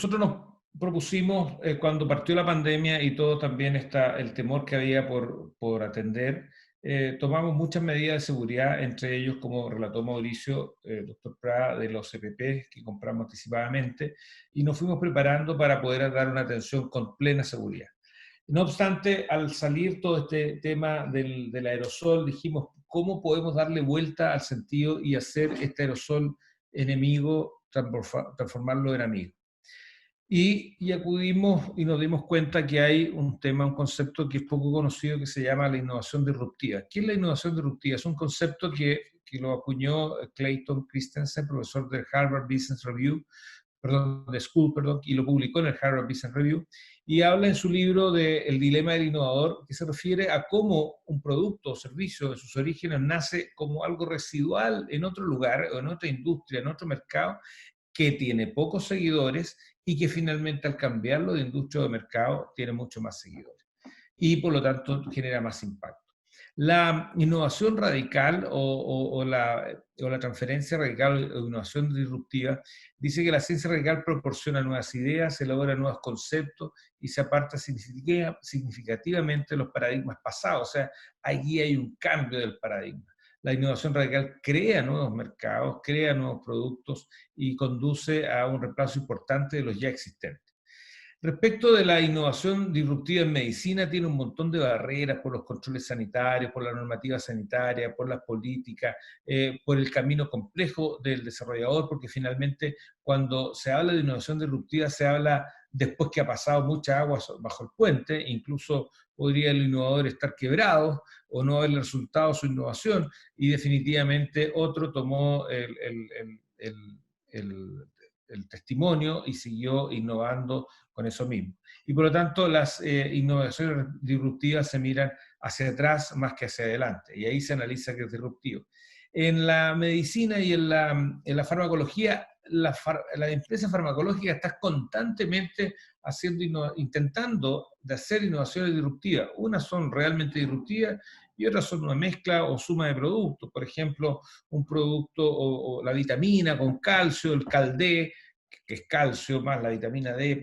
nosotros nos propusimos, cuando partió la pandemia y todo también está el temor que había por atender, tomamos muchas medidas de seguridad, entre ellos, como relató Mauricio, doctor Prada, de los EPP que compramos anticipadamente, y nos fuimos preparando para poder dar una atención con plena seguridad. No obstante, al salir todo este tema del aerosol, dijimos, ¿cómo podemos darle vuelta al sentido y hacer este aerosol enemigo, transformarlo en amigo? Y acudimos y nos dimos cuenta que hay un tema, un concepto que es poco conocido que se llama la innovación disruptiva. ¿Qué es la innovación disruptiva? Es un concepto que lo acuñó Clayton Christensen, profesor del Harvard Business Review, perdón, de School, perdón, y lo publicó en el Harvard Business Review, y habla en su libro de El dilema del innovador, que se refiere a cómo un producto o servicio de sus orígenes nace como algo residual en otro lugar, o en otra industria, en otro mercado, que tiene pocos seguidores y que finalmente al cambiarlo de industria o de mercado tiene mucho más seguidores y por lo tanto genera más impacto. La innovación radical o la transferencia radical o innovación disruptiva dice que la ciencia radical proporciona nuevas ideas, elabora nuevos conceptos y se aparta significativamente de los paradigmas pasados. O sea, allí hay un cambio del paradigma. La innovación radical crea nuevos mercados, crea nuevos productos y conduce a un reemplazo importante de los ya existentes. Respecto de la innovación disruptiva en medicina, tiene un montón de barreras por los controles sanitarios, por la normativa sanitaria, por las políticas, por el camino complejo del desarrollador, porque finalmente cuando se habla de innovación disruptiva se habla después que ha pasado mucha agua bajo el puente, incluso podría el innovador estar quebrado o no haber resultado de su innovación, y definitivamente otro tomó el el testimonio y siguió innovando con eso mismo. Y por lo tanto, las innovaciones disruptivas se miran hacia atrás más que hacia adelante, y ahí se analiza qué es disruptivo. En la medicina y en la farmacología, la empresa farmacológica está constantemente intentando de hacer innovaciones disruptivas. Unas son realmente disruptivas y otras son una mezcla o suma de productos. Por ejemplo, un producto o la vitamina con calcio, el Cal-D, que es calcio, más la vitamina D,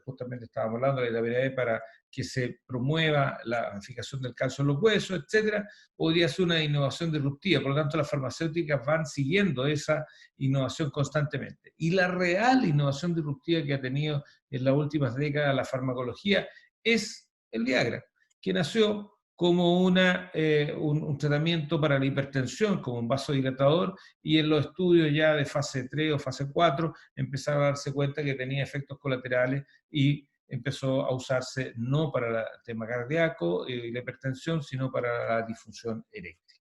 justamente estábamos hablando de la vitamina D para que se promueva la fijación del calcio en los huesos, etcétera, podría ser una innovación disruptiva. Por lo tanto, las farmacéuticas van siguiendo esa innovación constantemente. Y la real innovación disruptiva que ha tenido en las últimas décadas la farmacología es el Viagra, que nació como un tratamiento para la hipertensión, como un vasodilatador, y en los estudios ya de fase 3 o fase 4 empezaron a darse cuenta que tenía efectos colaterales y empezó a usarse no para el tema cardíaco y la hipertensión, sino para la disfunción eréctil.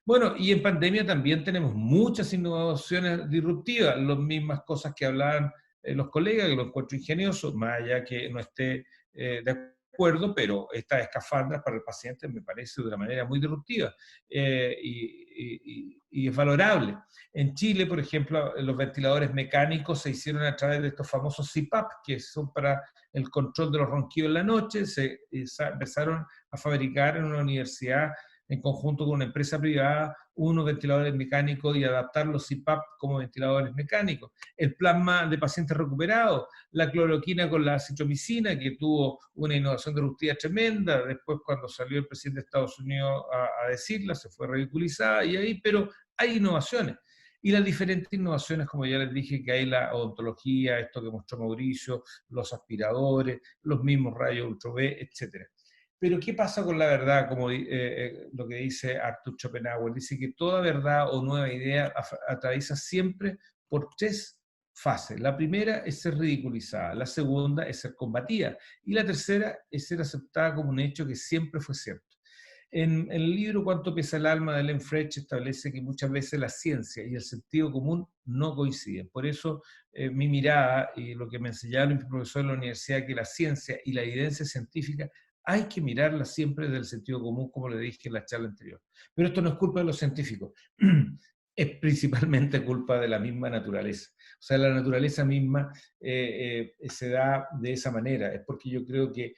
Bueno, y en pandemia también tenemos muchas innovaciones disruptivas, las mismas cosas que hablaban los colegas, que lo encuentro ingenioso, más allá que no esté de acuerdo, pero estas escafandras para el paciente me parece de una manera muy disruptiva y es valorable. En Chile, por ejemplo, los ventiladores mecánicos se hicieron a través de estos famosos CPAP, que son para el control de los ronquidos en la noche, empezaron a fabricar en una universidad en conjunto con una empresa privada, unos ventiladores mecánicos y adaptar los CPAP como ventiladores mecánicos. El plasma de pacientes recuperados, la cloroquina con la citromicina, que tuvo una innovación disruptiva tremenda, después cuando salió el presidente de Estados Unidos a decirla, se fue ridiculizada, y ahí, pero hay innovaciones. Y las diferentes innovaciones, como ya les dije, que hay la odontología, esto que mostró Mauricio, los aspiradores, los mismos rayos ultra V, etcétera. Pero ¿qué pasa con la verdad? Como lo que dice Arthur Schopenhauer, dice que toda verdad o nueva idea atraviesa siempre por tres fases. La primera es ser ridiculizada, la segunda es ser combatida y la tercera es ser aceptada como un hecho que siempre fue cierto. En el libro Cuánto pesa el alma de Len Frech establece que muchas veces la ciencia y el sentido común no coinciden. Por eso mi mirada y lo que me enseñaron mis profesores en la universidad, que la ciencia y la evidencia científica hay que mirarla siempre desde el sentido común, como le dije en la charla anterior. Pero esto no es culpa de los científicos, es principalmente culpa de la misma naturaleza. O sea, la naturaleza misma se da de esa manera. Es porque yo creo que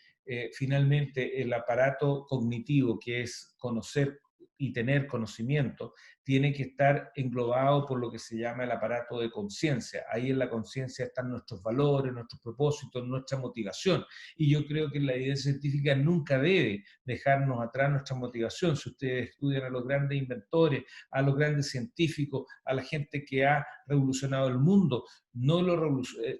finalmente el aparato cognitivo, que es conocer y tener conocimiento, tiene que estar englobado por lo que se llama el aparato de conciencia. Ahí en la conciencia están nuestros valores, nuestros propósitos, nuestra motivación. Y yo creo que la evidencia científica nunca debe dejarnos atrás nuestra motivación. Si ustedes estudian a los grandes inventores, a los grandes científicos, a la gente que ha revolucionado el mundo, no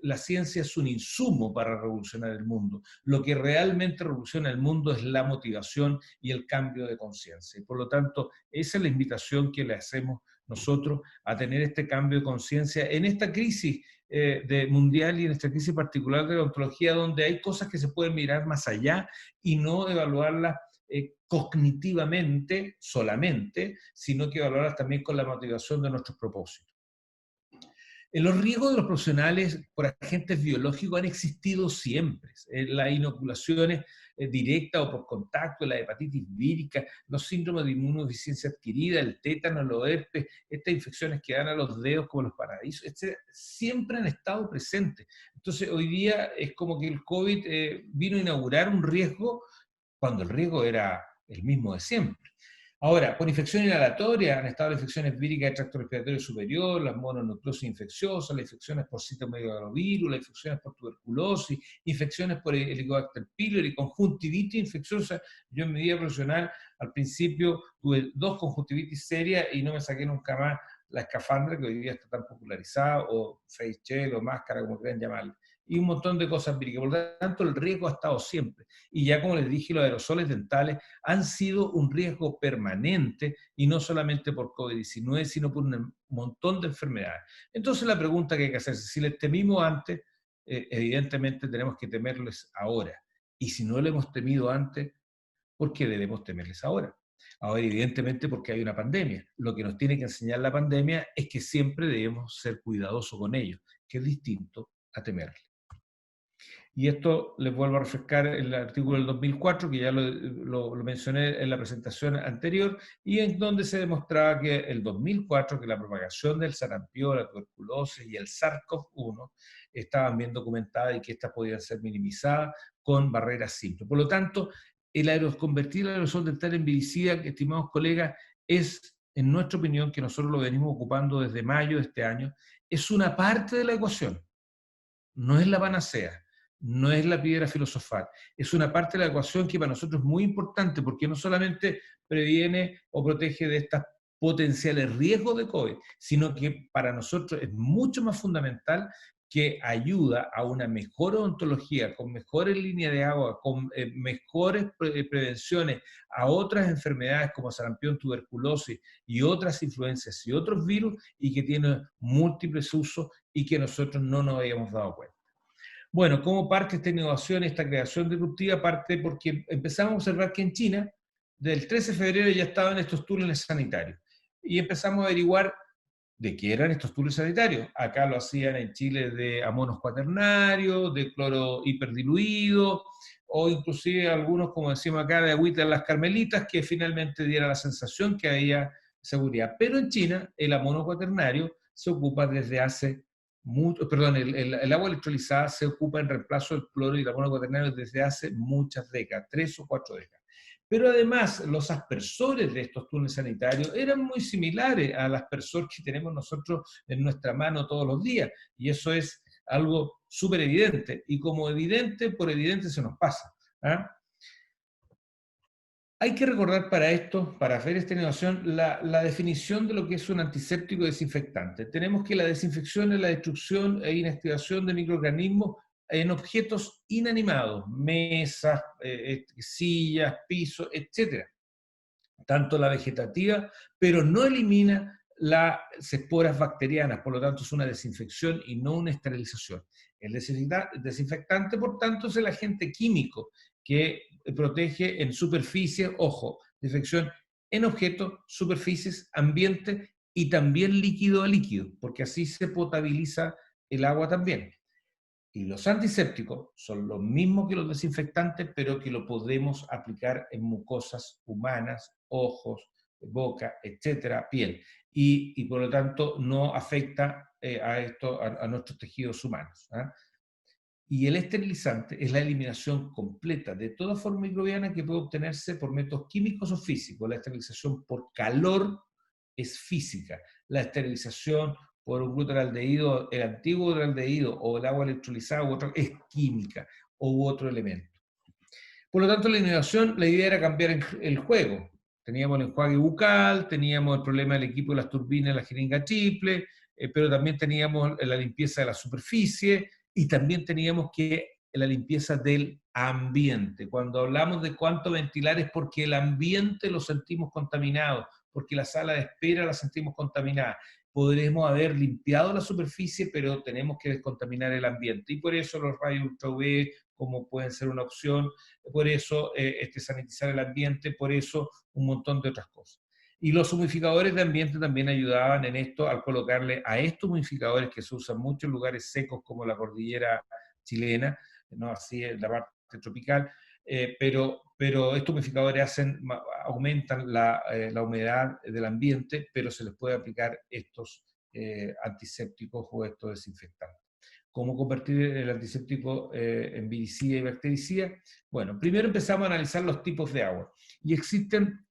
la ciencia es un insumo para revolucionar el mundo. Lo que realmente revoluciona el mundo es la motivación y el cambio de conciencia. Y por lo tanto, esa es la invitación que le hacemos nosotros a tener este cambio de conciencia en esta crisis mundial y en esta crisis particular de la ontología, donde hay cosas que se pueden mirar más allá y no evaluarlas cognitivamente solamente, sino que evaluarlas también con la motivación de nuestros propósitos. Los riesgos de los profesionales por agentes biológicos han existido siempre. Las inoculaciones directas o por contacto, la hepatitis vírica, los síndromes de inmunodeficiencia adquirida, el tétano, los herpes, estas infecciones que dan a los dedos como los paradisos, etc., siempre han estado presentes. Entonces, hoy día es como que el COVID vino a inaugurar un riesgo cuando el riesgo era el mismo de siempre. Ahora, por infección inhalatoria han estado las infecciones víricas del tracto respiratorio superior, las mononucleosis infecciosas, las infecciones por citomegalovirus, las infecciones por tuberculosis, infecciones por Helicobacter pylori, conjuntivitis infecciosa. Yo en mi vida profesional al principio tuve 2 conjuntivitis serias y no me saqué nunca más la escafandra, que hoy día está tan popularizada, o face shell, o máscara, como quieran llamarla, y un montón de cosas víricas. Por lo tanto, el riesgo ha estado siempre. Y ya como les dije, los aerosoles dentales han sido un riesgo permanente, y no solamente por COVID-19, sino por un montón de enfermedades. Entonces la pregunta que hay que hacerse, si les temimos antes, evidentemente tenemos que temerles ahora. Y si no le hemos temido antes, ¿por qué debemos temerles ahora? Ahora, evidentemente, porque hay una pandemia. Lo que nos tiene que enseñar la pandemia es que siempre debemos ser cuidadosos con ellos, que es distinto a temerles. Y esto les vuelvo a refrescar el artículo del 2004, que ya lo mencioné en la presentación anterior, y en donde se demostraba que el 2004, que la propagación del sarampión, la tuberculosis y el SARS-CoV-1 estaban bien documentadas y que estas podían ser minimizadas con barreras simples. Por lo tanto, convertir el aerosol dental en viricida, estimados colegas, es, en nuestra opinión, que nosotros lo venimos ocupando desde mayo de este año, es una parte de la ecuación, no es la panacea, no es la piedra filosofal, es una parte de la ecuación que para nosotros es muy importante porque no solamente previene o protege de estos potenciales riesgos de COVID, sino que para nosotros es mucho más fundamental, que ayuda a una mejor odontología, con mejores líneas de agua, con mejores prevenciones a otras enfermedades como sarampión, tuberculosis y otras influencias y otros virus, y que tiene múltiples usos y que nosotros no nos habíamos dado cuenta. Bueno, ¿cómo parte esta innovación, esta creación disruptiva? Parte porque empezamos a observar que en China, del 13 de febrero ya estaban estos túneles sanitarios. Y empezamos a averiguar de qué eran estos túneles sanitarios. Acá lo hacían en Chile de amonos cuaternarios, de cloro hiperdiluido, o inclusive algunos, como decimos acá, de agüita de las carmelitas, que finalmente diera la sensación que había seguridad. Pero en China el amono cuaternario se ocupa desde hace mucho, perdón, el agua electrolizada se ocupa en reemplazo del cloro y el amono cuaternario desde hace muchas décadas, 3 o 4 décadas. Pero además, los aspersores de estos túneles sanitarios eran muy similares a las aspersores que tenemos nosotros en nuestra mano todos los días. Y eso es algo súper evidente. Y como evidente, por evidente se nos pasa. ¿Ah? Hay que recordar para esto, para hacer esta innovación, la definición de lo que es un antiséptico desinfectante. Tenemos que la desinfección es la destrucción e inactivación de microorganismos en objetos inanimados, mesas, sillas, pisos, etc. Tanto la vegetativa, pero no elimina las esporas bacterianas, por lo tanto es una desinfección y no una esterilización. El desinfectante, por tanto, es el agente químico que protege en superficie, ojo, desinfección en objetos, superficies, ambiente y también líquido a líquido, porque así se potabiliza el agua también. Y los antisépticos son los mismos que los desinfectantes, pero que lo podemos aplicar en mucosas humanas, ojos, boca, etcétera, piel. Y por lo tanto no afecta a nuestros tejidos humanos. ¿Ah? Y el esterilizante es la eliminación completa de toda forma microbiana que puede obtenerse por métodos químicos o físicos. La esterilización por calor es física. La esterilización por un glutaldehído, el antiguo glutaldehído o el agua electrolizada u otro, es química u otro elemento. Por lo tanto, la innovación, la idea era cambiar el juego. Teníamos el enjuague bucal, teníamos el problema del equipo de las turbinas, la jeringa triple, pero también teníamos la limpieza de la superficie y también teníamos que la limpieza del ambiente. Cuando hablamos de cuánto ventilar es porque el ambiente lo sentimos contaminado, porque la sala de espera la sentimos contaminada. Podremos haber limpiado la superficie, pero tenemos que descontaminar el ambiente. Y por eso los rayos ultra UV, como pueden ser una opción, por eso sanitizar el ambiente, por eso un montón de otras cosas. Y los humidificadores de ambiente también ayudaban en esto al colocarle a estos humidificadores que se usan mucho en lugares secos como la cordillera chilena, no así en la parte tropical, pero estos humidificadores aumentan la humedad del ambiente, pero se les puede aplicar estos antisépticos o estos desinfectantes. ¿Cómo convertir el antiséptico en viricida y bactericida? Bueno, primero empezamos a analizar los tipos de agua. Y existen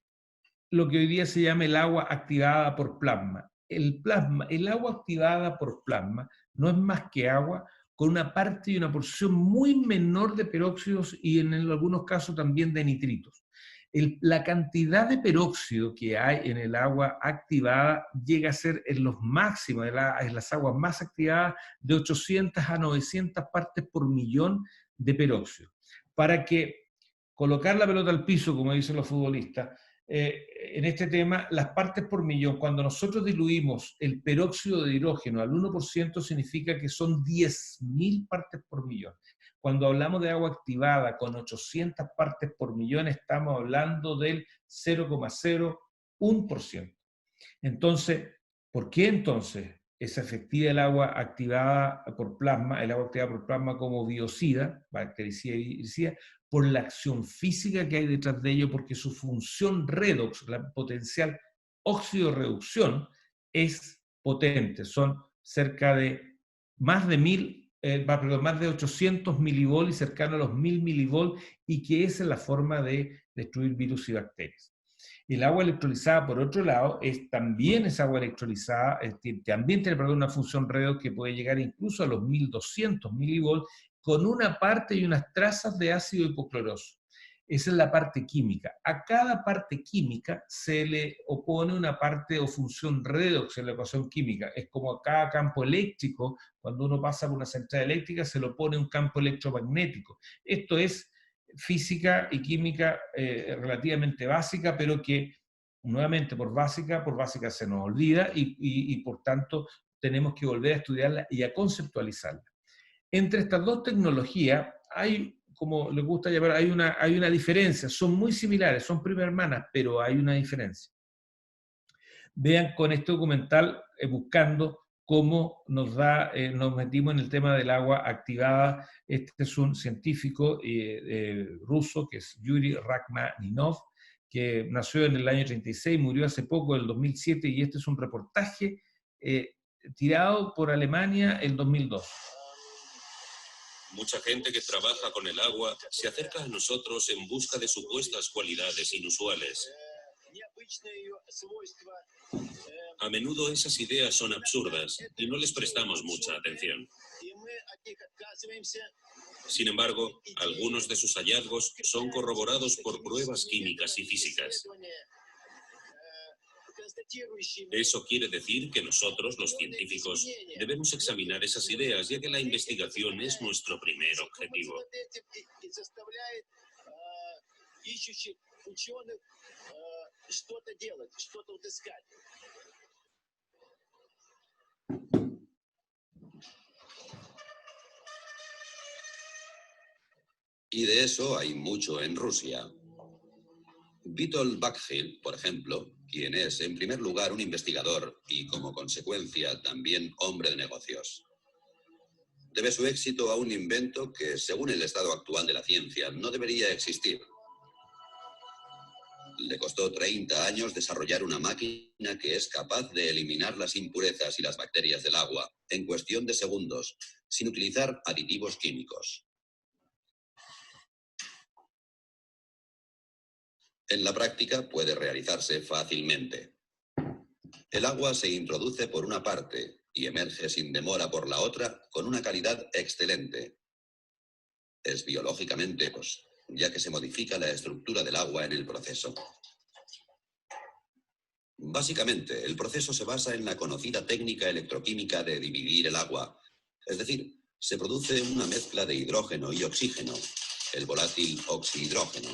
lo que hoy día se llama el agua activada por plasma. El agua activada por plasma no es más que agua con una parte y una porción muy menor de peróxidos y en algunos casos también de nitritos. La cantidad de peróxido que hay en el agua activada llega a ser en los máximos, en las aguas más activadas, de 800 a 900 partes por millón de peróxido. Para que colocar la pelota al piso, como dicen los futbolistas, en este tema, las partes por millón, cuando nosotros diluimos el peróxido de hidrógeno al 1%, significa que son 10.000 partes por millón. Cuando hablamos de agua activada con 800 partes por millón, estamos hablando del 0,01%. Entonces, ¿por qué entonces es efectiva el agua activada por plasma, el agua activada por plasma como biocida, bactericida y viricida? Por la acción física que hay detrás de ello, porque su función redox, la potencial óxido-reducción, es potente. Son cerca de más de más de 800 milivol y cercano a los 1000 milivol, y que esa es la forma de destruir virus y bacterias. El agua electrolizada, por otro lado, también es agua electrolizada, también tiene una función redox que puede llegar incluso a los 1200 milivol, con una parte y unas trazas de ácido hipocloroso. Esa es la parte química. A cada parte química se le opone una parte o función redox en la ecuación química. Es como a cada campo eléctrico, cuando uno pasa por una central eléctrica, se le opone un campo electromagnético. Esto es física y química relativamente básica, pero que nuevamente por básica se nos olvida y por tanto tenemos que volver a estudiarla y a conceptualizarla. Entre estas dos tecnologías hay, como les gusta llamar, hay una diferencia. Son muy similares, son prima hermanas, pero hay una diferencia. Vean con este documental buscando cómo nos metimos en el tema del agua activada. Este es un científico ruso, que es Yuri Rachmaninov, que nació en el año 36, murió hace poco, en el 2007, y este es un reportaje tirado por Alemania en 2002. Mucha gente que trabaja con el agua se acerca a nosotros en busca de supuestas cualidades inusuales. A menudo esas ideas son absurdas y no les prestamos mucha atención. Sin embargo, algunos de sus hallazgos son corroborados por pruebas químicas y físicas. Eso quiere decir que nosotros, los científicos, debemos examinar esas ideas, ya que la investigación es nuestro primer objetivo. Y de eso hay mucho en Rusia. Witold Buckhill, por ejemplo, quien es en primer lugar un investigador y como consecuencia también hombre de negocios, debe su éxito a un invento que, según el estado actual de la ciencia, no debería existir. Le costó 30 años desarrollar una máquina que es capaz de eliminar las impurezas y las bacterias del agua en cuestión de segundos, sin utilizar aditivos químicos. En la práctica puede realizarse fácilmente. El agua se introduce por una parte y emerge sin demora por la otra con una calidad excelente. Es biológicamente, ya que se modifica la estructura del agua en el proceso. Básicamente, el proceso se basa en la conocida técnica electroquímica de dividir el agua. Es decir, se produce una mezcla de hidrógeno y oxígeno, el volátil oxihidrógeno.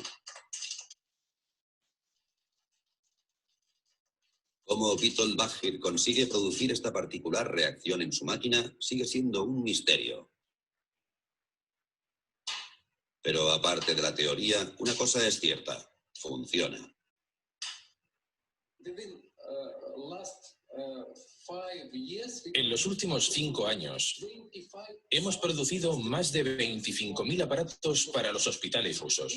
Cómo Vitol-Bakhir consigue producir esta particular reacción en su máquina sigue siendo un misterio. Pero aparte de la teoría, una cosa es cierta: funciona. En los últimos 5 años hemos producido más de 25.000 aparatos para los hospitales rusos.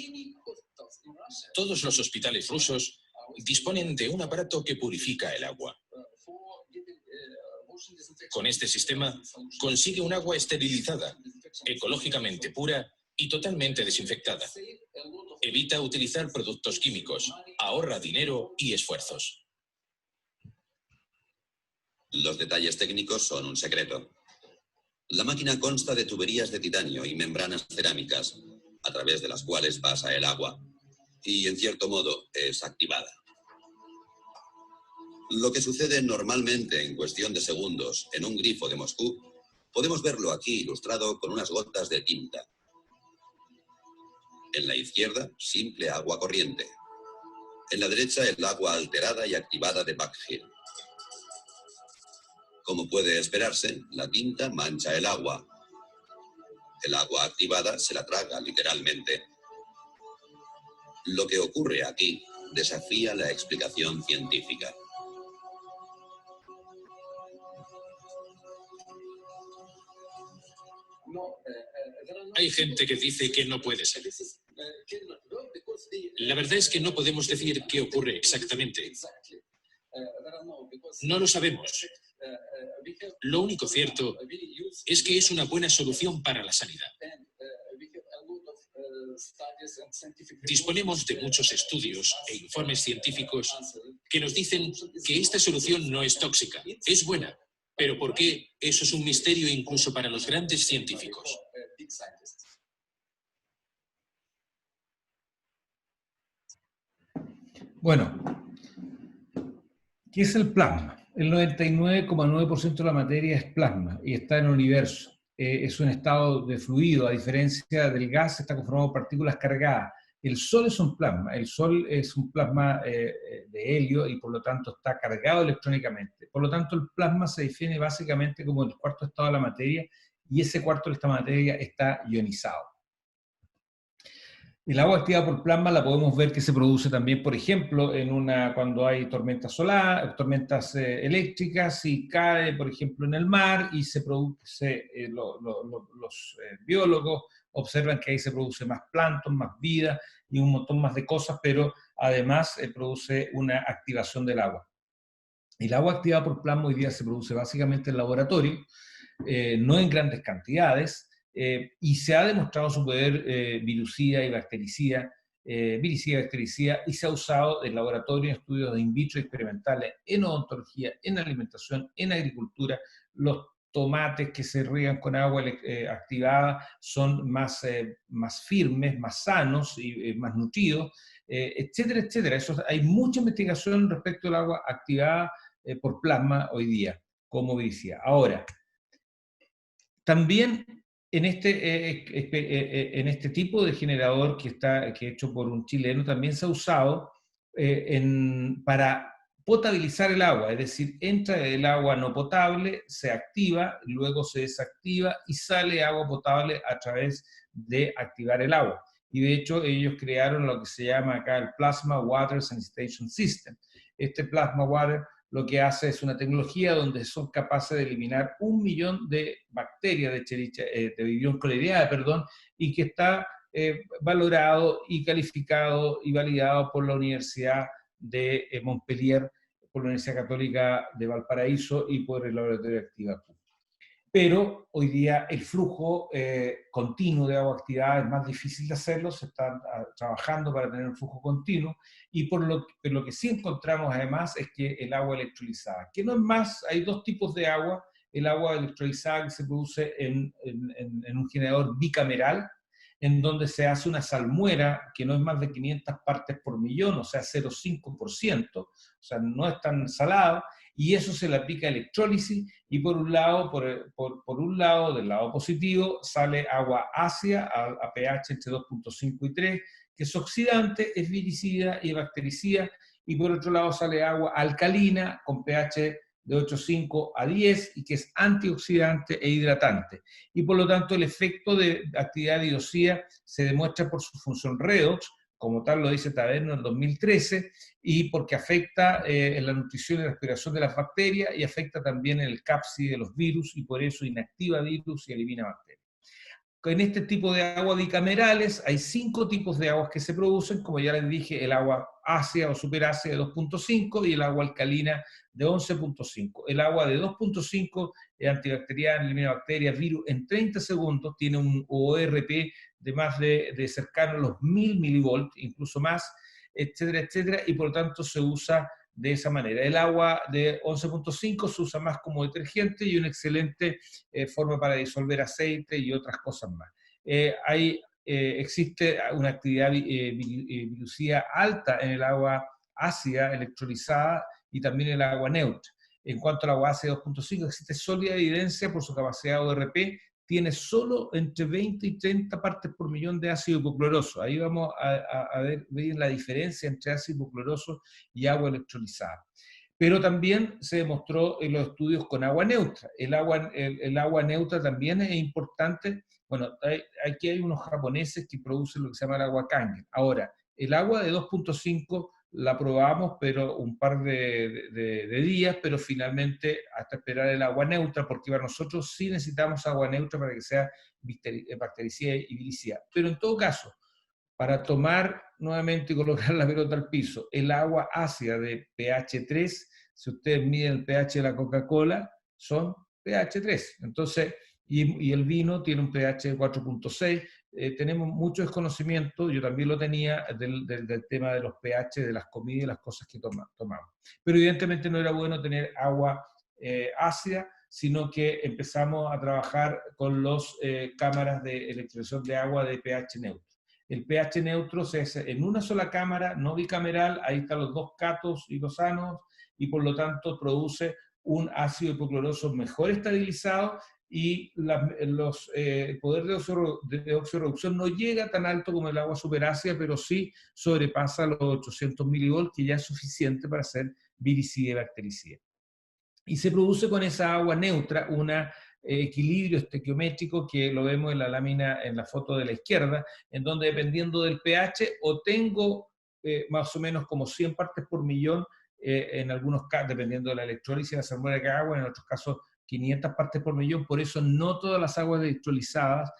Todos los hospitales rusos disponen de un aparato que purifica el agua. Con este sistema consigue un agua esterilizada, ecológicamente pura y totalmente desinfectada. Evita utilizar productos químicos, ahorra dinero y esfuerzos. Los detalles técnicos son un secreto. La máquina consta de tuberías de titanio y membranas cerámicas, a través de las cuales pasa el agua, y en cierto modo es activada. Lo que sucede normalmente en cuestión de segundos en un grifo de Moscú, podemos verlo aquí ilustrado con unas gotas de tinta. En la izquierda, simple agua corriente. En la derecha, el agua alterada y activada de Bakhir. Como puede esperarse, la tinta mancha el agua. El agua activada se la traga literalmente. Lo que ocurre aquí desafía la explicación científica. Hay gente que dice que no puede ser. La verdad es que no podemos decir qué ocurre exactamente. No lo sabemos. Lo único cierto es que es una buena solución para la sanidad. Disponemos de muchos estudios e informes científicos que nos dicen que esta solución no es tóxica, es buena. Pero ¿por qué? Eso es un misterio incluso para los grandes científicos. Bueno, ¿qué es el plasma? El 99,9% de la materia es plasma y está en el universo. Es un estado de fluido, a diferencia del gas, está conformado por partículas cargadas. El Sol es un plasma, el Sol es un plasma de helio y por lo tanto está cargado electrónicamente. Por lo tanto, el plasma se define básicamente como el cuarto estado de la materia y ese cuarto de esta materia está ionizado. El agua activada por plasma la podemos ver que se produce también, por ejemplo, cuando hay tormentas solares, tormentas eléctricas, y cae, por ejemplo, en el mar y se produce, los biólogos observan que ahí se produce más plancton, más vida y un montón más de cosas, pero además produce una activación del agua. El agua activada por plasma hoy día se produce básicamente en laboratorio, no en grandes cantidades, y se ha demostrado su poder virucida y bactericida, y se ha usado en laboratorio en estudios de in vitro experimentales, en odontología, en alimentación, en agricultura. Los tomates que se riegan con agua activada son más firmes, más sanos y más nutridos, etcétera, etcétera. Hay mucha investigación respecto al agua activada por plasma hoy día, como decía. Ahora, también en este tipo de generador que es hecho por un chileno, también se ha usado para potabilizar el agua, es decir, entra el agua no potable, se activa, luego se desactiva y sale agua potable a través de activar el agua. Y de hecho ellos crearon lo que se llama acá el Plasma Water Sanitation System. Este Plasma Water lo que hace es una tecnología donde son capaces de eliminar 1 millón de bacterias de Vibrio choleriae, y que está valorado y calificado y validado por la Universidad de Montpellier, por la Universidad Católica de Valparaíso y por el Laboratorio de Activa Q. pero hoy día el flujo continuo de agua activada es más difícil de hacerlo, se está trabajando para tener un flujo continuo, y por lo que sí encontramos además es que el agua electrolizada, que no es más, hay dos tipos de agua, el agua electrolizada que se produce en un generador bicameral, en donde se hace una salmuera que no es más de 500 partes por millón, o sea, 0,5%, o sea, no es tan salado, y eso se le aplica electrólisis, y por un lado, por un lado, del lado positivo, sale agua ácida a pH entre 2,5 y 3, que es oxidante, es viricida y bactericida, y por otro lado sale agua alcalina con pH de 8,5 a 10 y que es antioxidante e hidratante. Y por lo tanto el efecto de actividad diosida se demuestra por su función redox, como tal lo dice Taberno en 2013, y porque afecta en la nutrición y respiración de las bacterias y afecta también en el cápside de los virus y por eso inactiva virus y elimina bacterias. En este tipo de agua bicamerales hay 5 tipos de aguas que se producen, como ya les dije, el agua ácida o superácida de 2,5 y el agua alcalina de 11,5. El agua de 2,5 es antibacteriana, elimina bacterias, virus en 30 segundos, tiene un ORP de más de cercano a los 1000 milivolts, incluso más, etcétera, etcétera, y por lo tanto se usa de esa manera. El agua de 11,5 se usa más como detergente y una excelente forma para disolver aceite y otras cosas más. Existe una actividad virucida alta en el agua ácida electrolizada y también en el agua neutra. En cuanto al agua ácida 2,5, existe sólida evidencia por su capacidad ORP, tiene solo entre 20 y 30 partes por millón de ácido hipocloroso. Ahí vamos a ver la diferencia entre ácido hipocloroso y agua electrolizada. Pero también se demostró en los estudios con agua neutra. El agua neutra también es importante. Bueno, aquí hay unos japoneses que producen lo que se llama el agua Kangen. Ahora, el agua de 2,5 la probamos, pero un par de días, pero finalmente hasta esperar el agua neutra, porque para nosotros sí necesitamos agua neutra para que sea bactericida y viricida. Pero en todo caso, para tomar nuevamente y colocar la pelota al piso, el agua ácida de pH 3, si ustedes miden el pH de la Coca-Cola, son pH 3. Entonces, y el vino tiene un pH de 4,6. Tenemos mucho desconocimiento, yo también lo tenía, del tema de los pH de las comidas y las cosas que tomamos. Pero evidentemente no era bueno tener agua ácida, sino que empezamos a trabajar con las cámaras de electrolización de agua de pH neutro. El pH neutro se hace en una sola cámara, no bicameral, ahí están los dos catos y los anos, y por lo tanto produce un ácido hipocloroso mejor estabilizado y el poder de oxirreducción no llega tan alto como el agua superácida, pero sí sobrepasa los 800 milivolts, que ya es suficiente para ser viricida y bactericida. Y se produce con esa agua neutra una equilibrio estequiométrico que lo vemos en la lámina, en la foto de la izquierda, en donde dependiendo del pH o tengo más o menos como 100 partes por millón, en algunos casos, dependiendo de la electrólisis y la salmuera de agua, en otros casos 500 partes por millón. Por eso no todas las aguas electrolizadas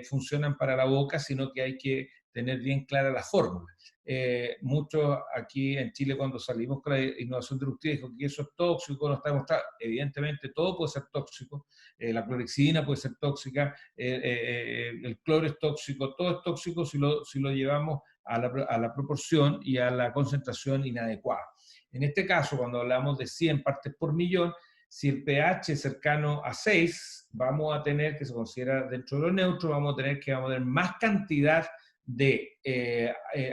funcionan para la boca, sino que hay que tener bien clara la fórmula. Muchos aquí en Chile, cuando salimos con la innovación disruptiva, dijo que eso es tóxico, no está demostrado. Evidentemente todo puede ser tóxico, la clorexidina puede ser tóxica, el cloro es tóxico, todo es tóxico si lo llevamos a la proporción y a la concentración inadecuada. En este caso, cuando hablamos de 100 partes por millón, si el pH es cercano a 6, vamos a tener, que se considera dentro de lo neutro, vamos a tener más cantidad de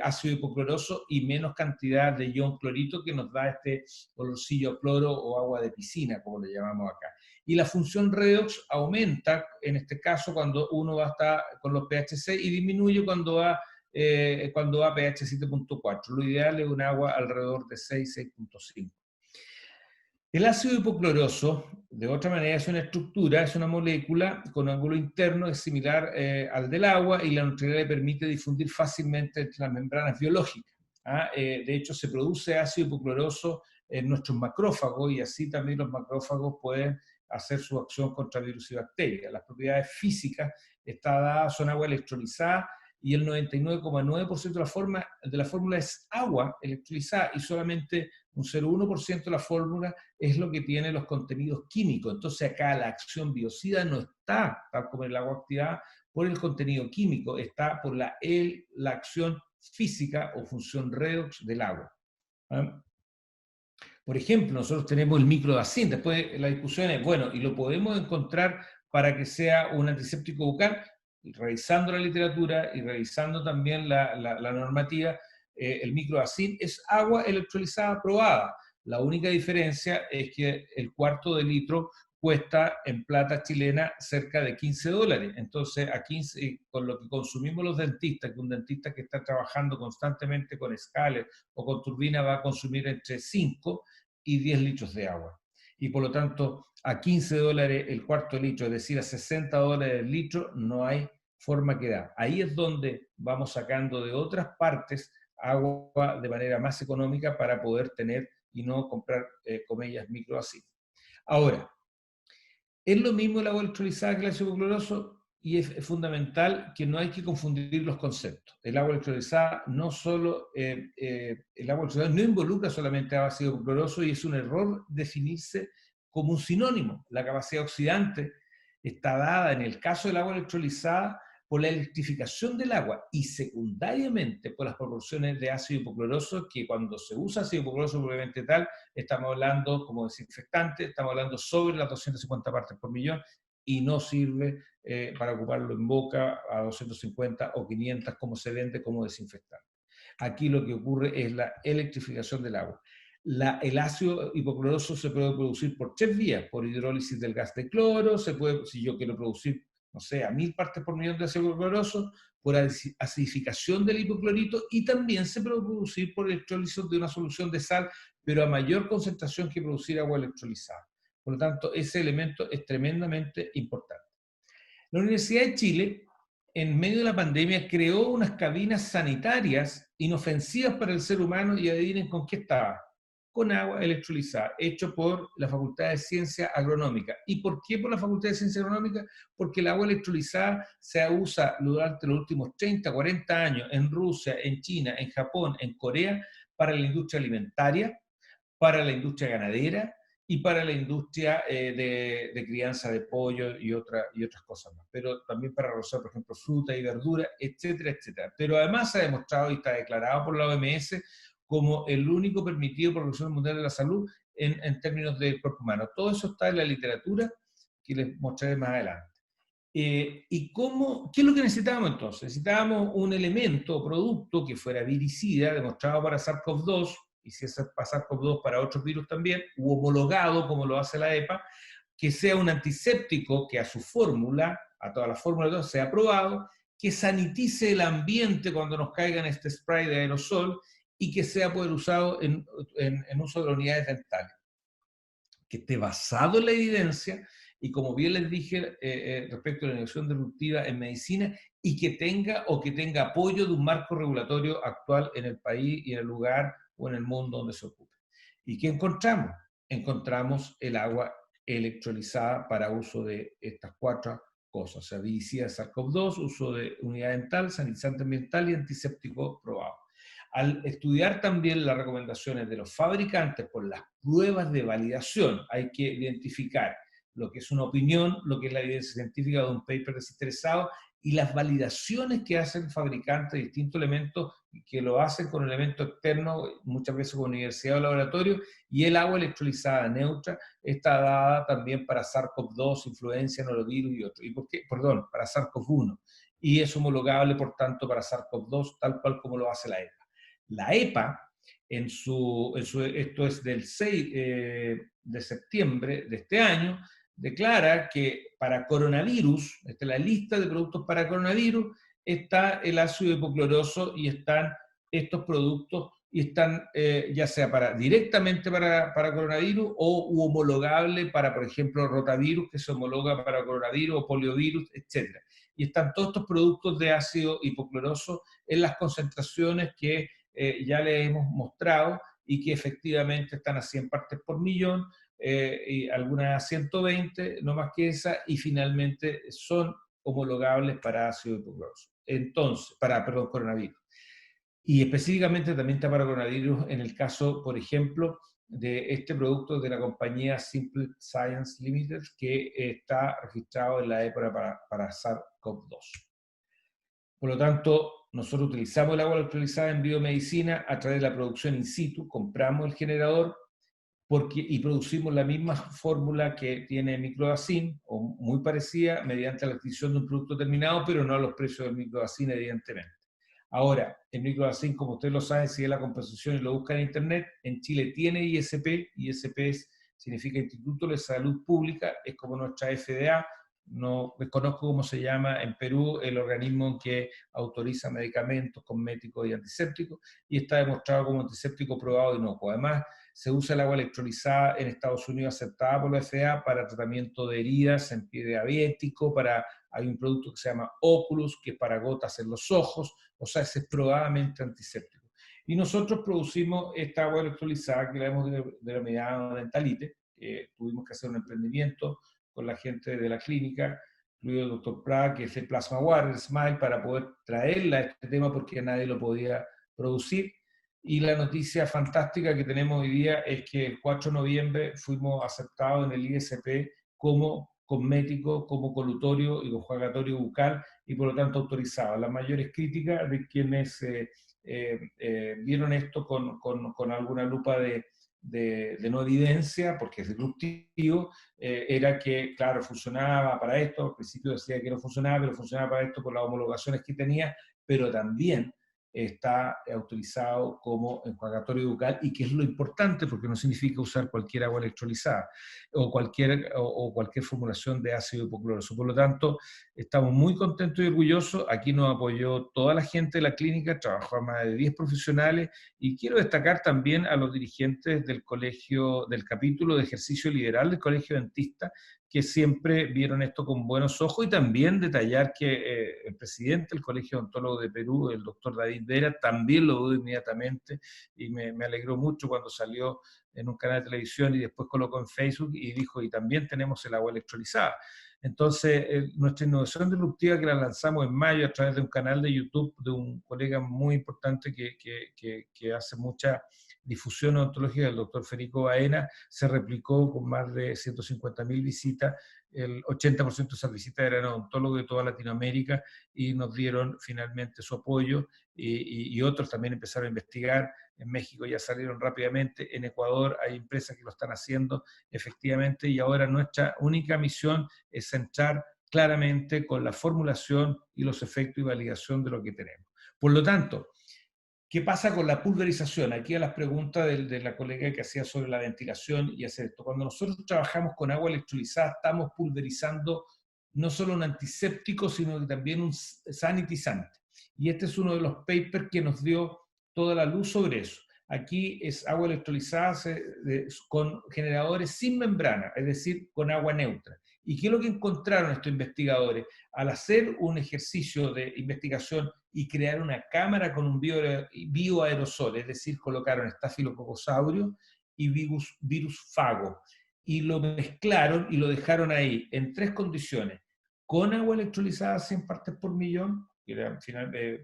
ácido hipocloroso y menos cantidad de ion clorito, que nos da este olorcillo a cloro o agua de piscina, como le llamamos acá. Y la función redox aumenta, en este caso, cuando uno va a estar con los pH 6 y disminuye cuando va a pH 7,4. Lo ideal es un agua alrededor de 6, 6,5. El ácido hipocloroso, de otra manera, es una estructura, es una molécula con ángulo interno, es similar al del agua, y la neutralidad le permite difundir fácilmente entre las membranas biológicas. De hecho, se produce ácido hipocloroso en nuestros macrófagos, y así también los macrófagos pueden hacer su acción contra virus y bacterias. Las propiedades físicas son agua electrolizada, y el 99,9% de la fórmula es agua electrolizada y solamente un 0,1% de la fórmula es lo que tiene los contenidos químicos. Entonces acá la acción biocida no está, tal como en el agua activada, por el contenido químico, está por la acción física o función redox del agua. ¿Ah? Por ejemplo, nosotros tenemos el microdacin, después la discusión es, bueno, y lo podemos encontrar para que sea un antiséptico bucal, revisando la literatura y revisando también la normativa, el microdacin es agua electrolizada probada. La única diferencia es que el cuarto de litro cuesta en plata chilena cerca de $15. Entonces, aquí con lo que consumimos los dentistas, que un dentista que está trabajando constantemente con escales o con turbina va a consumir entre 5 y 10 litros de agua. Y por lo tanto, a $15 el cuarto litro, es decir, a $60 el litro, no hay forma que da. Ahí es donde vamos sacando de otras partes agua de manera más económica para poder tener y no comprar, comillas, micro así. Ahora, es lo mismo el agua electrolizada que el ácido hipocloroso y es fundamental que no hay que confundir los conceptos. El agua electrolizada no solo, el agua electrolizada no involucra solamente ácido hipocloroso y es un error definirse como un sinónimo. La capacidad oxidante está dada en el caso del agua electrolizada por la electrificación del agua y secundariamente por las proporciones de ácido hipocloroso, que cuando se usa ácido hipocloroso propiamente tal, estamos hablando como desinfectante, estamos hablando sobre las 250 partes por millón y no sirve para ocuparlo en boca a 250 o 500 como se vende como desinfectante. Aquí lo que ocurre es la electrificación del agua. El ácido hipocloroso se puede producir por 3 vías, por hidrólisis del gas de cloro, se puede, si yo quiero producir, no sé, a 1000 partes por millón de ácido hipocloroso, por acidificación del hipoclorito, y también se puede producir por electrólisis de una solución de sal, pero a mayor concentración que producir agua electrolizada. Por lo tanto, ese elemento es tremendamente importante. La Universidad de Chile, en medio de la pandemia, creó unas cabinas sanitarias inofensivas para el ser humano y adivinen con qué estaba. Con agua electrolizada, hecho por la Facultad de Ciencia Agronómica. ¿Y por qué por la Facultad de Ciencia Agronómica? Porque el agua electrolizada se usa durante los últimos 30, 40 años en Rusia, en China, en Japón, en Corea, para la industria alimentaria, para la industria ganadera y para la industria de crianza de pollo y otras cosas más. Pero también para rociar, por ejemplo, fruta y verdura, etcétera, etcétera. Pero además se ha demostrado y está declarado por la OMS como el único permitido por la Organización Mundial de la Salud en términos del cuerpo humano. Todo eso está en la literatura que les mostraré más adelante. ¿Y qué es lo que necesitábamos entonces? Necesitábamos un elemento o producto que fuera viricida, demostrado para SARS-CoV-2, y si es para SARS-CoV-2 para otros virus también, u homologado, como lo hace la EPA, que sea un antiséptico que a su fórmula, a todas las fórmulas, sea aprobado, que sanitice el ambiente cuando nos caiga en este spray de aerosol y que sea poder usado en uso de las unidades dentales. Que esté basado en la evidencia y, como bien les dije, respecto a la innovación disruptiva en medicina, y que tenga apoyo de un marco regulatorio actual en el país y en el lugar o en el mundo donde se ocupe. ¿Y qué encontramos? Encontramos el agua electrolizada para uso de estas 4 cosas, o sea, viricida de SARS-CoV-2, uso de unidad dental, sanitizante ambiental y antiséptico probado. Al estudiar también las recomendaciones de los fabricantes por las pruebas de validación, hay que identificar lo que es una opinión, lo que es la evidencia científica de un paper desinteresado y las validaciones que hacen fabricantes de distintos elementos, que lo hacen con elementos externos, muchas veces con universidad o laboratorio, y el agua electrolizada neutra está dada también para SARS-CoV-2, influenza, norovirus y otros. ¿Y por qué? Perdón, para SARS-CoV-1. Y es homologable, por tanto, para SARS-CoV-2, tal cual como lo hace la EPA. La EPA, esto es del 6 de septiembre de este año, declara que para coronavirus, esta es la lista de productos para coronavirus, está el ácido hipocloroso y están estos productos y están ya sea directamente para coronavirus o homologable para, por ejemplo, rotavirus, que se homologa para coronavirus o poliovirus, etc. Y están todos estos productos de ácido hipocloroso en las concentraciones que ya les hemos mostrado y que efectivamente están a 100 partes por millón, y algunas a 120, no más que esa, y finalmente son homologables para ácido hipocloroso. Entonces, perdón, coronavirus. Y específicamente también está para coronavirus en el caso, por ejemplo, de este producto de la compañía Simple Science Limited, que está registrado en la época para SARS-CoV-2. Por lo tanto, nosotros utilizamos el agua electrolizada en biomedicina a través de la producción in situ, compramos el generador y producimos la misma fórmula que tiene Microdacin, o muy parecida, mediante la adquisición de un producto terminado, pero no a los precios del Microdacin, evidentemente. Ahora, el Microdacin, como ustedes lo saben, si es la compensación y lo buscan en Internet, en Chile tiene ISP, ISP significa Instituto de Salud Pública, es como nuestra FDA, no desconozco cómo se llama en Perú el organismo que autoriza medicamentos, cosméticos y antisépticos, y está demostrado como antiséptico probado inocuo. Además, se usa el agua electrolizada en Estados Unidos aceptada por la FDA para tratamiento de heridas en pie diabético, hay un producto que se llama Oculus, que es para gotas en los ojos, o sea, es probadamente antiséptico. Y nosotros producimos esta agua electrolizada que la hemos denominado Dentalite. Tuvimos que hacer un emprendimiento con la gente de la clínica, incluido el doctor Prat, que es el Plasma Water, Smile, para poder traerla a este tema porque nadie lo podía producir. Y la noticia fantástica que tenemos hoy día es que el 4 de noviembre fuimos aceptados en el ISP como cosmético, como colutorio y enjuagatorio bucal, y por lo tanto autorizado. Las mayores críticas de quienes vieron esto con alguna lupa de no evidencia, porque es disruptivo, era que, claro, funcionaba para esto, al principio decía que no funcionaba, pero funcionaba para esto por las homologaciones que tenía, pero también está autorizado como enjuagatorio bucal, y que es lo importante porque no significa usar cualquier agua electrolizada o cualquier formulación de ácido hipocloroso. Por lo tanto, estamos muy contentos y orgullosos. Aquí nos apoyó toda la gente de la clínica, trabajó a más de 10 profesionales, y quiero destacar también a los dirigentes del colegio, del capítulo de ejercicio liberal del Colegio Dentista, que siempre vieron esto con buenos ojos, y también detallar que el presidente del Colegio Odontólogo de Perú, el doctor David Vera, también lo dudó inmediatamente, y me alegró mucho cuando salió en un canal de televisión y después colocó en Facebook y dijo, y también tenemos el agua electrolizada. Entonces, nuestra innovación disruptiva, que la lanzamos en mayo a través de un canal de YouTube de un colega muy importante que hace mucha difusión odontológica, el doctor Federico Baena, se replicó con más de 150.000 visitas. El 80% de esas visitas eran odontólogos de toda Latinoamérica, y nos dieron finalmente su apoyo, y otros también empezaron a investigar. En México ya salieron rápidamente, en Ecuador hay empresas que lo están haciendo efectivamente, y ahora nuestra única misión es centrar claramente con la formulación y los efectos y validación de lo que tenemos. Por lo tanto, ¿qué pasa con la pulverización? Aquí a las preguntas de la colega que hacía sobre la ventilación y hacer esto. Cuando nosotros trabajamos con agua electrolizada, estamos pulverizando no solo un antiséptico, sino que también un sanitizante. Y este es uno de los papers que nos dio toda la luz sobre eso. Aquí es agua electrolizada con generadores sin membrana, es decir, con agua neutra. ¿Y qué es lo que encontraron estos investigadores? Al hacer un ejercicio de investigación y crear una cámara con un bioaerosol, es decir, colocaron Staphylococcus aureus y virus fago, y lo mezclaron y lo dejaron ahí en 3 condiciones: con agua electrolizada 100 partes por millón, que era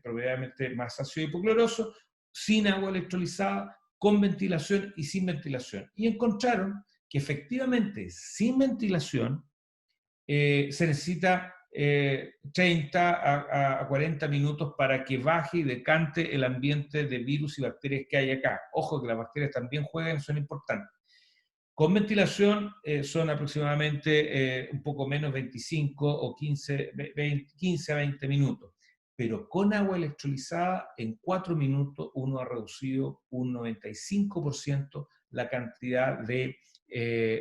probablemente más ácido hipocloroso, sin agua electrolizada, con ventilación y sin ventilación. Y encontraron que efectivamente sin ventilación se necesita 30 a 40 minutos para que baje y decante el ambiente de virus y bacterias que hay acá. Ojo que las bacterias también juegan, son importantes. Con ventilación son aproximadamente un poco menos 25 o 15 a 20 minutos. Pero con agua electrolizada, en 4 minutos uno ha reducido un 95% la cantidad de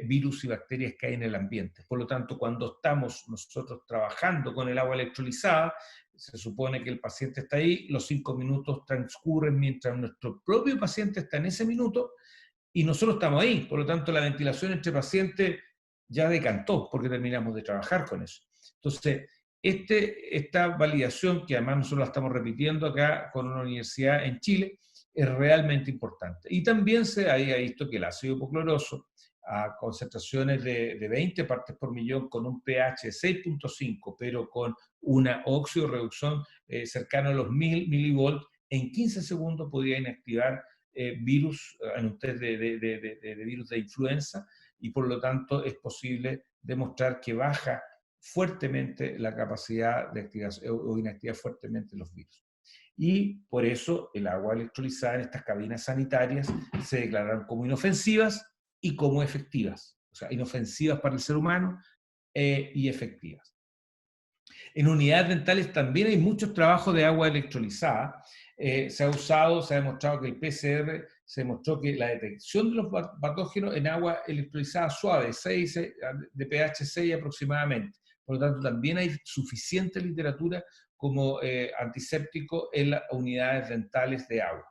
virus y bacterias que hay en el ambiente. Por lo tanto, cuando estamos nosotros trabajando con el agua electrolizada, se supone que el paciente está ahí, los 5 minutos transcurren mientras nuestro propio paciente está en ese minuto, y nosotros estamos ahí. Por lo tanto, la ventilación entre pacientes ya decantó, porque terminamos de trabajar con eso. Entonces, esta validación, que además nosotros la estamos repitiendo acá con una universidad en Chile, es realmente importante. Y también se ha visto que el ácido hipocloroso a concentraciones de 20 partes por millón con un pH 6.5, pero con una óxido reducción cercana a los 1000 milivolts, en 15 segundos podía inactivar virus en un test de virus de influenza, y por lo tanto es posible demostrar que baja fuertemente la capacidad de activación o inactiva fuertemente los virus. Y por eso el agua electrolizada en estas cabinas sanitarias se declararon como inofensivas y como efectivas. O sea, inofensivas para el ser humano y efectivas. En unidades dentales también hay muchos trabajos de agua electrolizada. Se ha demostrado que el PCR, se demostró que la detección de los patógenos en agua electrolizada suave, 6, de pH 6 aproximadamente. Por lo tanto, también hay suficiente literatura como antiséptico en las unidades dentales de agua.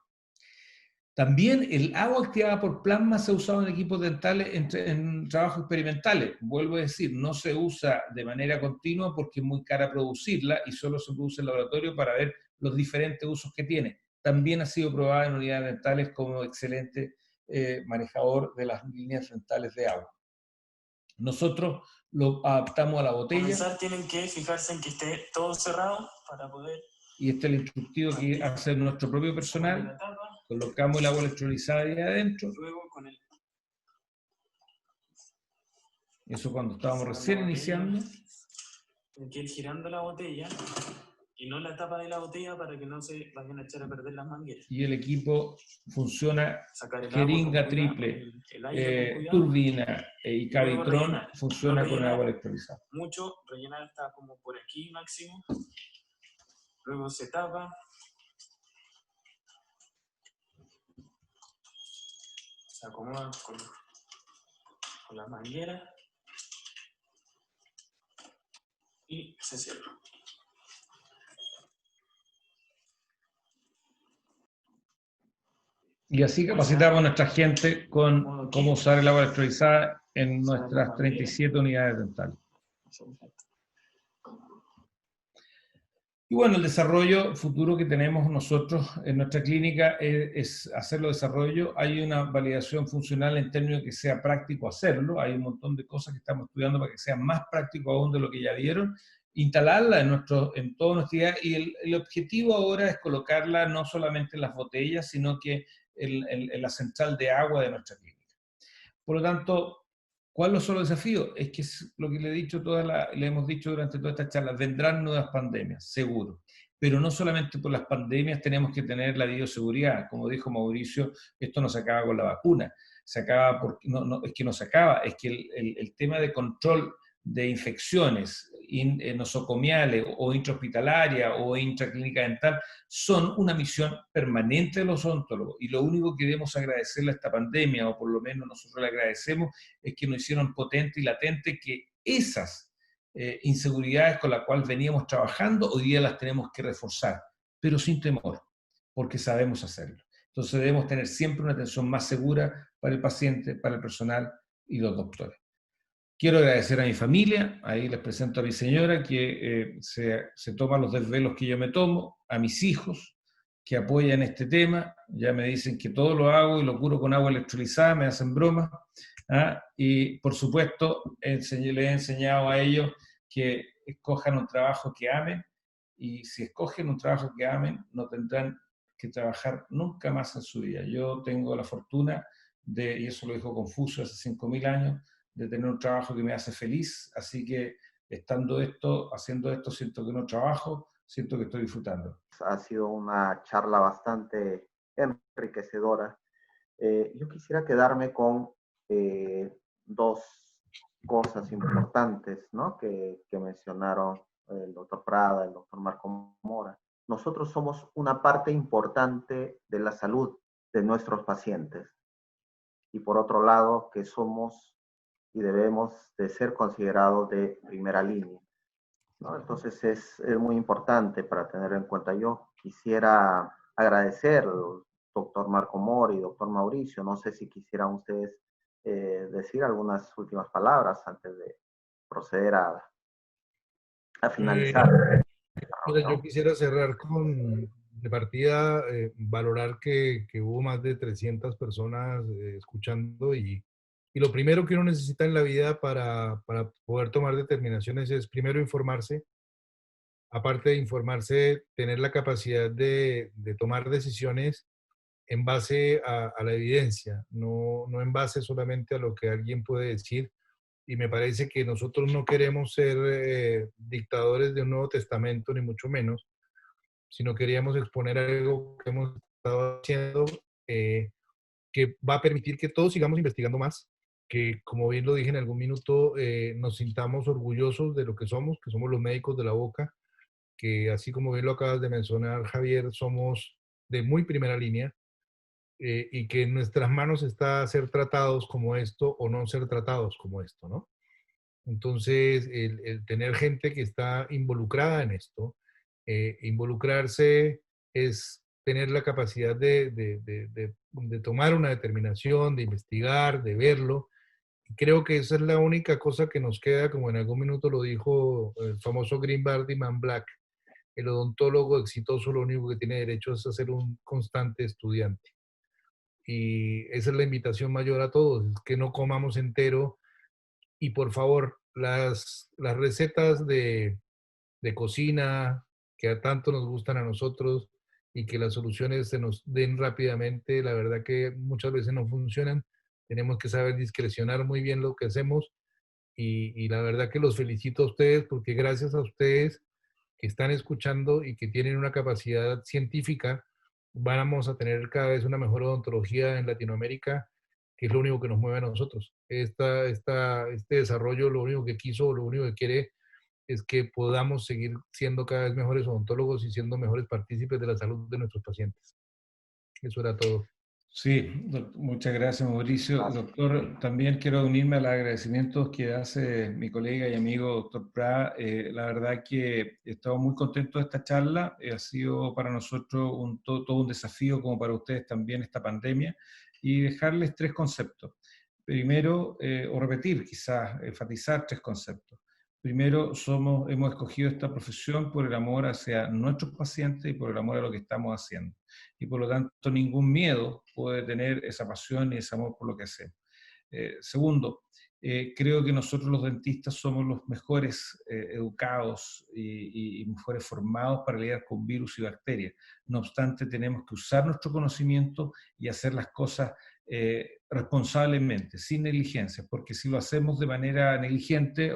También el agua activada por plasma se ha usado en equipos dentales en trabajos experimentales. Vuelvo a decir, no se usa de manera continua porque es muy cara producirla y solo se produce en laboratorio para ver los diferentes usos que tiene. También ha sido probada en unidades dentales como excelente manejador de las líneas dentales de agua. Nosotros lo adaptamos a la botella. Comenzar tienen que fijarse en que esté todo cerrado para poder... Y este es el instructivo que hace nuestro propio personal. Colocamos el agua electrolizada ahí adentro. Luego con el... Eso cuando estábamos recién iniciando. Hay que ir girando la botella y no la tapa de la botella para que no se vayan a echar a perder las mangueras. Y el equipo funciona jeringa triple, el turbina y Cavitron funciona con agua electrolizada. Mucho, rellenar hasta como por aquí máximo. Luego se tapa. Se acomoda con la manguera. Y se cierra. Y así capacitamos a nuestra gente con cómo usar el agua electrolizada en nuestras 37 unidades dentales. Y bueno, el desarrollo futuro que tenemos nosotros en nuestra clínica es hacerlo desarrollo. Hay una validación funcional en términos de que sea práctico hacerlo. Hay un montón de cosas que estamos estudiando para que sea más práctico aún de lo que ya vieron. Instalarla en toda nuestra idea, y el objetivo ahora es colocarla no solamente en las botellas, sino que en la central de agua de nuestra clínica. Por lo tanto, ¿cuáles son los desafíos? Es que es lo que le hemos dicho durante toda esta charla, vendrán nuevas pandemias, seguro. Pero no solamente por las pandemias tenemos que tener la bioseguridad. Como dijo Mauricio, esto no se acaba con la vacuna. Se acaba es que no se acaba, es que el tema de control de infecciones nosocomiales o intrahospitalaria o intraclínica dental son una misión permanente de los odontólogos, y lo único que debemos agradecerle a esta pandemia, o por lo menos nosotros le agradecemos, es que nos hicieron potente y latente que esas inseguridades con las cuales veníamos trabajando hoy día las tenemos que reforzar, pero sin temor, porque sabemos hacerlo. Entonces debemos tener siempre una atención más segura para el paciente, para el personal y los doctores. Quiero agradecer a mi familia, ahí les presento a mi señora, que se toma los desvelos que yo me tomo, a mis hijos, que apoyan este tema, ya me dicen que todo lo hago y lo curo con agua electrolizada, me hacen bromas, y por supuesto les he enseñado a ellos que escojan un trabajo que amen, y si escogen un trabajo que amen, no tendrán que trabajar nunca más en su vida. Yo tengo la fortuna y eso lo dijo Confucio hace 5000 años, de tener un trabajo que me hace feliz, así que haciendo esto, siento que no trabajo, siento que estoy disfrutando. Ha sido una charla bastante enriquecedora. Yo quisiera quedarme con dos cosas importantes, ¿no? que mencionaron el doctor Prada, el doctor Marco Mora. Nosotros somos una parte importante de la salud de nuestros pacientes. Y por otro lado, que somos y debemos de ser considerados de primera línea, ¿no? Entonces es muy importante para tener en cuenta. Yo quisiera agradecer al doctor Marco Mora y doctor Mauricio. No sé si quisieran ustedes decir algunas últimas palabras antes de proceder a finalizar. Yo quisiera cerrar con, de partida, valorar que hubo más de 300 personas escuchando, y Y lo primero que uno necesita en la vida para poder tomar determinaciones es primero informarse. Aparte de informarse, tener la capacidad de tomar decisiones en base a la evidencia, no en base solamente a lo que alguien puede decir. Y me parece que nosotros no queremos ser dictadores de un Nuevo Testamento, ni mucho menos, sino queríamos exponer algo que hemos estado haciendo, eh, que va a permitir que todos sigamos investigando más, que como bien lo dije en algún minuto, nos sintamos orgullosos de lo que somos los médicos de la boca, que así como bien lo acabas de mencionar, Javier, somos de muy primera línea, y que en nuestras manos está ser tratados como esto o no ser tratados como esto, ¿no? Entonces, el tener gente que está involucrada en esto, involucrarse es tener la capacidad de tomar una determinación, de investigar, de verlo. Y creo que esa es la única cosa que nos queda, como en algún minuto lo dijo el famoso Greenberg y Man Black, el odontólogo exitoso lo único que tiene derecho es a ser un constante estudiante. Y esa es la invitación mayor a todos, es que no comamos entero. Y por favor, las recetas de cocina que a tanto nos gustan a nosotros y que las soluciones se nos den rápidamente, la verdad que muchas veces no funcionan. Tenemos que saber discrecionar muy bien lo que hacemos y la verdad que los felicito a ustedes porque gracias a ustedes que están escuchando y que tienen una capacidad científica, vamos a tener cada vez una mejor odontología en Latinoamérica, que es lo único que nos mueve a nosotros. Este desarrollo lo único que quiso, lo único que quiere es que podamos seguir siendo cada vez mejores odontólogos y siendo mejores partícipes de la salud de nuestros pacientes. Eso era todo. Sí, muchas gracias, Mauricio. Gracias. Doctor, también quiero unirme a los agradecimientos que hace mi colega y amigo, doctor Prada. La verdad que estamos muy contentos de esta charla. Ha sido para nosotros todo un desafío, como para ustedes también, esta pandemia, y dejarles tres conceptos. Primero, o repetir, quizás, enfatizar tres conceptos. Primero, hemos escogido esta profesión por el amor hacia nuestros pacientes y por el amor a lo que estamos haciendo. Y por lo tanto ningún miedo puede tener esa pasión y ese amor por lo que hacemos. Segundo, creo que nosotros los dentistas somos los mejores educados y mejores formados para lidiar con virus y bacterias. No obstante, tenemos que usar nuestro conocimiento y hacer las cosas responsablemente, sin negligencia, porque si lo hacemos de manera negligente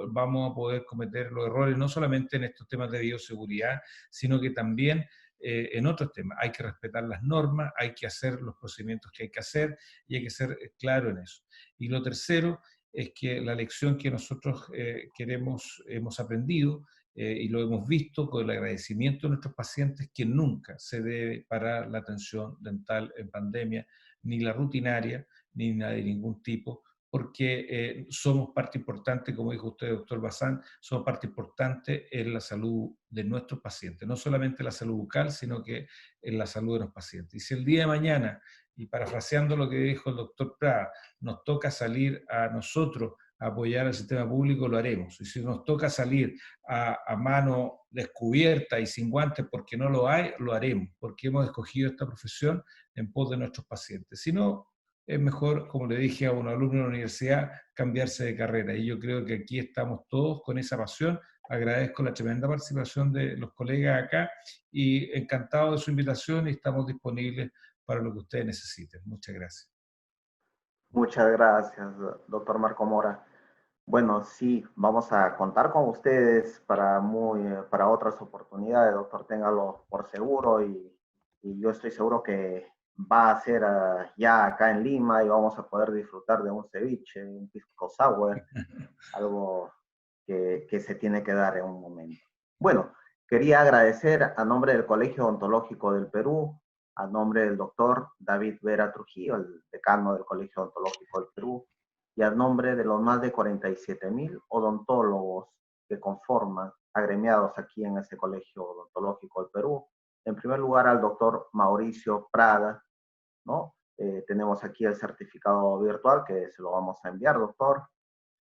vamos a poder cometer los errores, no solamente en estos temas de bioseguridad, sino que también en otros temas. Hay que respetar las normas, hay que hacer los procedimientos que hay que hacer y hay que ser claro en eso. Y lo tercero es que la lección que nosotros hemos aprendido y lo hemos visto con el agradecimiento de nuestros pacientes, que nunca se debe parar la atención dental en pandemia, ni la rutinaria, ni la de ningún tipo, porque somos parte importante, como dijo usted, doctor Bazán, somos parte importante en la salud de nuestros pacientes, no solamente la salud bucal, sino que en la salud de los pacientes. Y si el día de mañana, y parafraseando lo que dijo el doctor Prada, nos toca salir a nosotros a apoyar al sistema público, lo haremos. Y si nos toca salir a mano descubierta y sin guantes porque no lo hay, lo haremos, porque hemos escogido esta profesión en pos de nuestros pacientes. Si no, es mejor, como le dije a un alumno de la universidad, cambiarse de carrera. Y yo creo que aquí estamos todos con esa pasión. Agradezco la tremenda participación de los colegas acá y encantado de su invitación y estamos disponibles para lo que ustedes necesiten. Muchas gracias. Muchas gracias, doctor Marco Mora. Bueno, sí, vamos a contar con ustedes para otras oportunidades, doctor, téngalo por seguro y yo estoy seguro que va a ser ya acá en Lima y vamos a poder disfrutar de un ceviche, un pisco sour, algo que se tiene que dar en un momento. Bueno, quería agradecer a nombre del Colegio Odontológico del Perú, a nombre del doctor David Vera Trujillo, el decano del Colegio Odontológico del Perú, y a nombre de los más de 47,000 odontólogos que conforman, agremiados aquí en este Colegio Odontológico del Perú. En primer lugar, al doctor Mauricio Prada, ¿no? Tenemos aquí el certificado virtual que se lo vamos a enviar, doctor,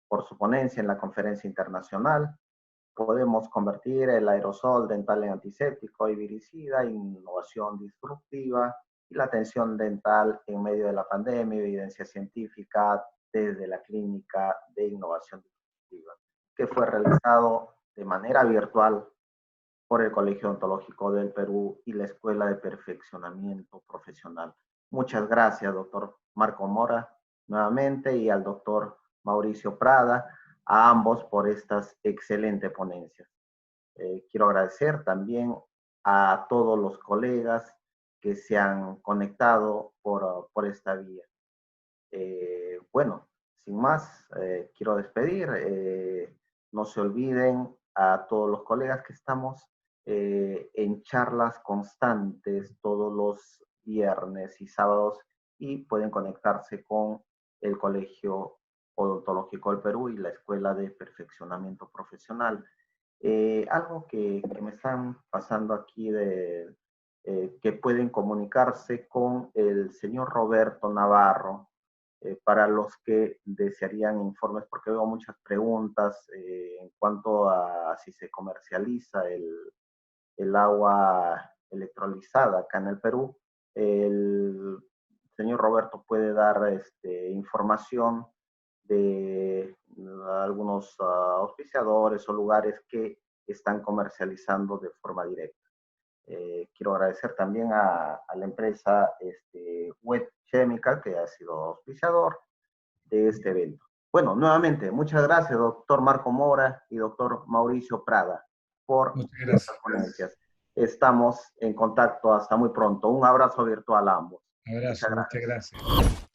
por su ponencia en la conferencia internacional. Podemos convertir el aerosol dental en antiséptico y viricida, innovación disruptiva y la atención dental en medio de la pandemia, evidencia científica, desde la Clínica de Innovación Disruptiva, que fue realizado de manera virtual por el Colegio Odontológico del Perú y la Escuela de Perfeccionamiento Profesional. Muchas gracias, doctor Marco Mora, nuevamente, y al doctor Mauricio Prada, a ambos por estas excelentes ponencias. Quiero agradecer también a todos los colegas que se han conectado por esta vía. Bueno, sin más, quiero despedir. No se olviden a todos los colegas que estamos en charlas constantes todos los viernes y sábados y pueden conectarse con el Colegio Odontológico del Perú y la Escuela de Perfeccionamiento Profesional. Algo que me están pasando aquí que pueden comunicarse con el señor Roberto Navarro para los que desearían informes, porque veo muchas preguntas en cuanto a si se comercializa el agua electrolizada acá en el Perú. El señor Roberto puede dar información de algunos auspiciadores o lugares que están comercializando de forma directa. Quiero agradecer también a la empresa Web Chemical, que ha sido auspiciador de este evento. Bueno, nuevamente, muchas gracias, doctor Marco Mora y doctor Mauricio Prada, por estas ponencias. Estamos en contacto hasta muy pronto. Un abrazo virtual a ambos. Un abrazo, muchas gracias.